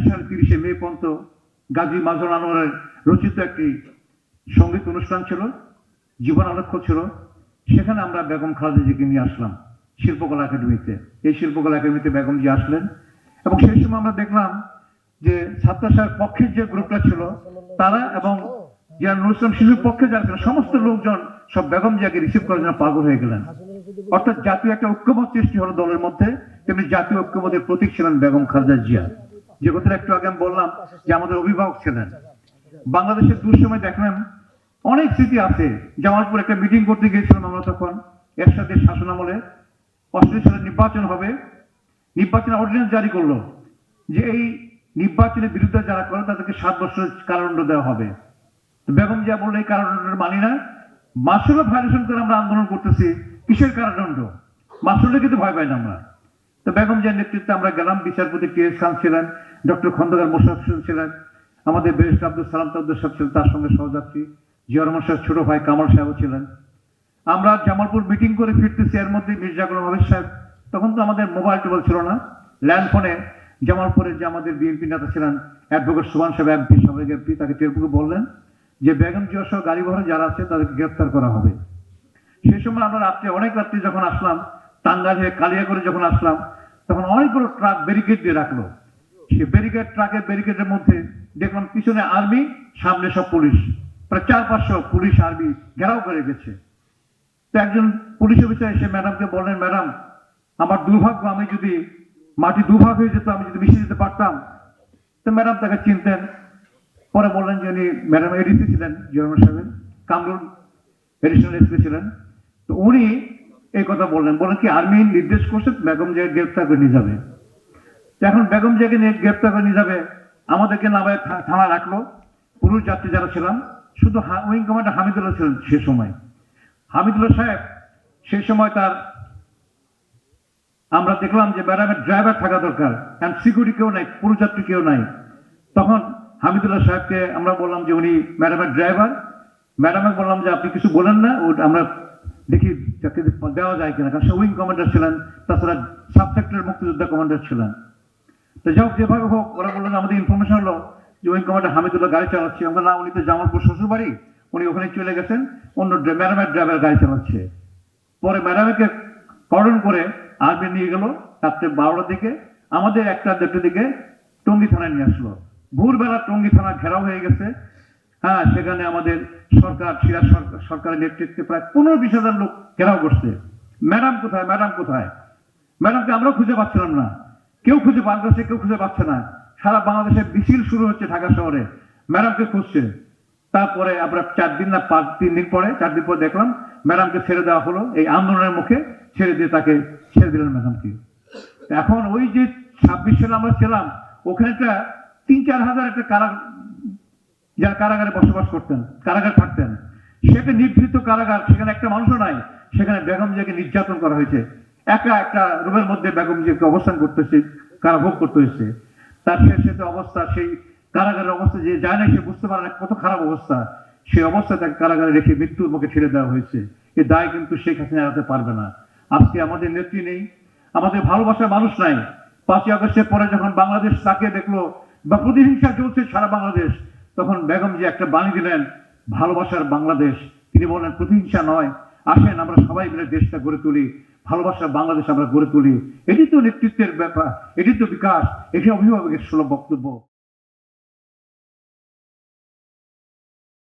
সালে 30 মে পর্যন্ত গাজী মাজহারুল আনোয়ারের রচিত একটি সঙ্গীত অনুষ্ঠান ছিল, জীবন আলোক্ষ ছিল। সেখানে আমরা বেগম খালেদা জিয়াকে নিয়ে আসলাম শিল্পকলা একাডেমিতে। এই শিল্পকলা একাডেমিতে বেগম জি আসলেন এবং সেই সময় আমরা দেখলাম যে ছাত্রাসার পক্ষের যে গ্রুপটা ছিল তারা এবং যারা নুরুল শিশুর পক্ষে যারা ছিল সমস্ত লোকজন সব বেগম জিয়াকে রিসিভ করার জন্য পাগল হয়ে গেলেন। অর্থাৎ জাতীয় একটা ঐক্যমত সৃষ্টি হলো দলের মধ্যে, তেমনি জাতীয় ঐক্যমতের প্রতীক ছিলেন বেগম খালেদা জিয়া, যে কথাটা একটু আগে আমি বললাম যে আমাদের অভিভাবক ছিলেন। বাংলাদেশের দুঃসময় দেখলাম অনেক স্মৃতি আছে। জামালপুর একটা মিটিং করতে গিয়েছিলাম আমরা, তখন এরশাদের শাসন আমলে 88 সালে নির্বাচন হবে, নির্বাচনের অর্ডিন্যান্স জারি করলো যে এই নির্বাচনের বিরুদ্ধে যারা করে তাদেরকে 7 বছরের কারাদণ্ড দেওয়া হবে। বেগম জিয়া বললো এই কারাদণ্ড মানি না, মাসুলও ভায়োলেশন করে আমরা আন্দোলন করতেছি, কিসের কারাদণ্ড? মাসুলকে কিন্তু ভয় পাই না আমরা। তো বেগম জিয়ার নেতৃত্বে আমরা গেলাম। বিচারপতি টি এস খান ছিলেন, ডক্টর খন্দকার মোশাররফ হোসেন ছিলেন, আমাদের ব্যারিস্টার আব্দুল সালাম তাবদুল সাহেব ছিলেন, তার সঙ্গে সহযাত্রী জিয়া রহমান সাহেব ছোট ভাই কামাল সাহেবও ছিলেন। আমরা জামালপুর মিটিং করে ফিরতেছি, এর মধ্যে মির্জা গোলাম হাফিজ সাহেব, তখন তো আমাদের মোবাইল টোবাইল ছিল না, ল্যান্ড ফোনে জামালপুরে যে আমাদের বিএনপি নেতা ছিলেন অ্যাডভোকেট সুবহান সাহেব এমপি, সাবেক এমপি, তাকে টেলিফোনে বললেন যে বেগম জিয়া সহ গাড়ি বহরে যারা আছে তাদেরকে গ্রেফতার করা হবে। সেই সময় আমরা রাত্রে অনেক রাত্রি যখন আসলাম, টাঙ্গাইল হয়ে কালিয়াগড়ে যখন আসলাম, তখন অনেকগুলো ট্রাক ব্যারিকেড দিয়ে রাখলো। সে ব্যারিকেড, ট্রাকের ব্যারিকেডের মধ্যে দেখলাম পিছনে আর্মি, সামনে সব পুলিশ, প্রায় 400-500 পুলিশ আর্মি ঘেরাও করে গেছে। তো একজন পুলিশ অফিসার এসে ম্যাডামকে বললেন, ম্যাডাম আমার দুর্ভাগ্য, আমি যদি মাটি দুভাগ হয়ে যেত, আমি যদি মিশিয়ে দিতে পারতাম। তো ম্যাডাম তাকে চিনতেন। পরে বললেন যে উনি ম্যাডাম এডিসি ছিলেন, জিয়া সাহেব কামরুল এডিশনাল এসপি ছিলেন। তো উনি এই কথা বললেন কি আর্মি নির্দেশ করছে বেগম জিয়াকে গ্রেফতার করে নিয়ে যাবে। এখন বেগম জিয়াকে নিয়ে গ্রেফতার করে নিয়ে যাবে, আমাদেরকে নামায় থানা রাখলো। পুরুষ যাত্রী যারা ছিলাম, শুধু উইং কমান্ডার হামিদুল্লাহ ছিলেন সে সময়। হামিদুল্লাহ সাহেব সেই সময় তার, আমরা দেখলাম যে ম্যাডামের ড্রাইভার থাকা দরকার, কারণ সিকিউরিটি কেউ নাই, পুরুষ যাত্রী কেউ নাই। তখন হামিদুল্লাহ সাহেবকে আমরা বললাম যে উনি ম্যাডামের ড্রাইভার। ম্যাডামে বললাম যে আপনি কিছু বলেন না, ও আমরা দেখি চাকরি দেওয়া যায় কিনা, কারণ সে উইং কমান্ডার ছিলেন, তাছাড়া সাব সেক্টরের মুক্তিযোদ্ধা কমান্ডার ছিলেন। তো যাই হোক, যেভাবে হোক ওরা বললেন, আমাদের ইনফরমেশন হলো যে উইং কমান্ডার হামিদুল্লাহ গাড়ি চালাচ্ছে। আমরা না, উনি তো জামালপুর শ্বশুর বাড়ি, উনি ওখানে চলে গেছেন, অন্য ম্যাডামের ড্রাইভার গাড়ি চালাচ্ছে। পরে ম্যাডামকে কর্ডন করে আর্মি নিয়ে গেল রাত্রে 12টার দিকে, আমাদের 1টা-2টার দিকে টঙ্গী থানায় নিয়ে আসলো। ভোরবেলা টঙ্গী থানা ঘেরাও হয়ে গেছে। হ্যাঁ, সেখানে আমাদের সরকার, সিরাজ সরকারের নেতৃত্বে প্রায় 15-20 হাজার লোক ঘেরাও করছে। ম্যাডাম কোথায়, ম্যাডাম কোথায়? ম্যাডামকে আমরা খুঁজে পাচ্ছিলাম না, কেউ খুঁজে পাচ্ছে, কেউ খুঁজে পাচ্ছে না। সারা বাংলাদেশে মিছিল শুরু হচ্ছে ঢাকা শহরে, ম্যাডামকে খুঁজছে। তারপরে আমরা 4 দিন না 3 দিন পরে, 4 দিন পরে দেখলাম ম্যাডামকে ছেড়ে দেওয়া হলো। এই আন্দোলনের মুখে ছেড়ে দিয়ে তাকে ছেড়ে দিলেন ম্যাডামকে। এখন ওই যে 26 সালে আমরা ছিলাম, ওখানে একটা 3-4 হাজার একটা যারা কারাগারে বসবাস করতেন, কারাগার থাকতেন, সেটা নিভৃত কারাগার, সেখানে একটা মানুষও নাই। সেখানে বেগম জিয়াকে নির্যাতন করা হয়েছে, একা একটা রুমের মধ্যে বেগম জিয়াকে অবস্থান করতেছে, কারাভোগ করতে হয়েছে। তার শেষে অবস্থা, সেই কারাগারের অবস্থা যে যায় না সে বুঝতে পারে না কত খারাপ অবস্থা। সেই অবস্থায় তাকে কারাগারে রেখে মৃত্যুর মুখে ছেড়ে দেওয়া হয়েছে। এই দায় কিন্তু শেখ হাসিনা এড়াতে পারবে না। আজকে আমাদের নেত্রী নেই, আমাদের ভালোবাসার মানুষ নাই। 5ই আগস্টের পরে যখন বাংলাদেশ তাকে দেখলো বা প্রতিহিংসা চলছে সারা বাংলাদেশ, তখন বেগম জি একটা বাণী দিলেন, ভালোবাসার বাংলাদেশ। তিনি বললেন প্রতিহিংসা নয়, আসেন আমরা সবাই মিলে দেশটা গড়ে তুলি, ভালোবাসার বাংলাদেশ আমরা গড়ে তুলি। এটি তো নেতৃত্বের ব্যাপার, এটি তো বিকাশ, এটি অভিভাবকের সুলভ বক্তব্য।